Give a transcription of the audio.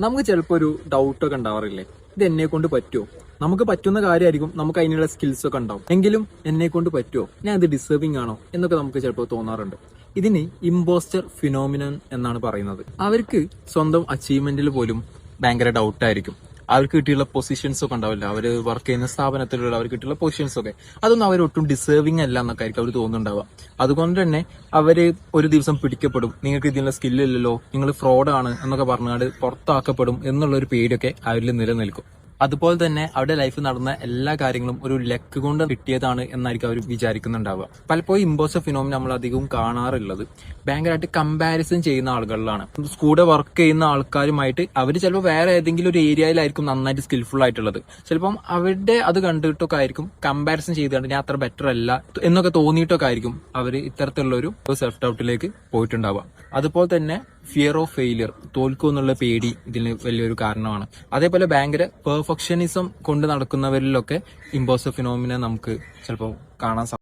നമുക്ക് ചിലപ്പോൾ ഒരു ഡൗട്ടൊക്കെ ഉണ്ടാവാറില്ലേ, ഇത് എന്നെ കൊണ്ട് പറ്റുമോ? നമുക്ക് പറ്റുന്ന കാര്യമായിരിക്കും, നമുക്ക് അതിനുള്ള സ്കിൽസ് ഒക്കെ ഉണ്ടാവും, എങ്കിലും എന്നെ കൊണ്ട് പറ്റുമോ, ഞാൻ ഇത് ഡിസേർവിംഗ് ആണോ എന്നൊക്കെ നമുക്ക് ചിലപ്പോൾ തോന്നാറുണ്ട്. ഇതിന് ഇമ്പോസ്റ്റർ ഫിനോമിനൻ എന്നാണ് പറയുന്നത്. അവർക്ക് സ്വന്തം അച്ചീവ്മെന്റിൽ പോലും ഭയങ്കര ഡൗട്ടായിരിക്കും. അവർക്ക് കിട്ടിയുള്ള പൊസിഷൻസ് ഒക്കെ ഉണ്ടാവില്ല, അവർ വർക്ക് ചെയ്യുന്ന സ്ഥാപനത്തിലുള്ള അവർക്ക് കിട്ടിയുള്ള പൊസിഷൻസ് ഒക്കെ, അതൊന്നും അവർ ഒട്ടും ഡിസേർവിംഗ് അല്ല എന്നൊക്കെ ആയിരിക്കും അവർ തോന്നുന്നുണ്ടാവുക. അതുകൊണ്ട് തന്നെ അവര് ഒരു ദിവസം പിടിക്കപ്പെടും, നിങ്ങൾക്ക് ഇതിനുള്ള സ്കില്ലില്ലല്ലോ, നിങ്ങൾ ഫ്രോഡാണ് എന്നൊക്കെ പറഞ്ഞാൽ പുറത്താക്കപ്പെടും എന്നുള്ളൊരു പേടിയൊക്കെ അവരിൽ നിലനിൽക്കും. അതുപോലെ തന്നെ അവരുടെ ലൈഫിൽ നടന്ന എല്ലാ കാര്യങ്ങളും ഒരു ലക്ക് കൊണ്ട് കിട്ടിയതാണ് എന്നായിരിക്കും അവർ വിചാരിക്കുന്നുണ്ടാവുക. പലപ്പോഴും ഇമ്പോസ്റ്റർ ഫിനോമിന നമ്മൾ അധികവും കാണാറുള്ളത് ഭയങ്കരമായിട്ട് കമ്പാരിസൺ ചെയ്യുന്ന ആളുകളിലാണ്. കൂടെ വർക്ക് ചെയ്യുന്ന ആൾക്കാരുമായിട്ട് അവർ ചിലപ്പോൾ വേറെ ഏതെങ്കിലും ഒരു ഏരിയയിലായിരിക്കും നന്നായിട്ട് സ്കിൽഫുൾ ആയിട്ടുള്ളത്. ചിലപ്പം അവരുടെ അത് കണ്ടിട്ടൊക്കെ ആയിരിക്കും കമ്പാരിസൺ ചെയ്തുകൊണ്ട് ഞാൻ അത്ര ബെറ്റർ അല്ല എന്നൊക്കെ തോന്നിയിട്ടൊക്കെ ആയിരിക്കും അവർ ഇത്തരത്തിലുള്ള ഒരു സെൽഫ് ഡൗട്ടിലേക്ക് പോയിട്ടുണ്ടാവുക. അതുപോലെ തന്നെ ഫിയർ ഓഫ് ഫെയിലിയർ, തോൽക്കും എന്നുള്ള പേടി ഇതിന് വലിയൊരു കാരണമാണ്. അതേപോലെ ഭയങ്കര പെർഫെക്ഷനിസം കൊണ്ട് നടക്കുന്നവരിലൊക്കെ ഇമ്പോസ്റ്റർ ഫിനോമിന നമുക്ക് ചിലപ്പോൾ കാണാൻ സാധിക്കും.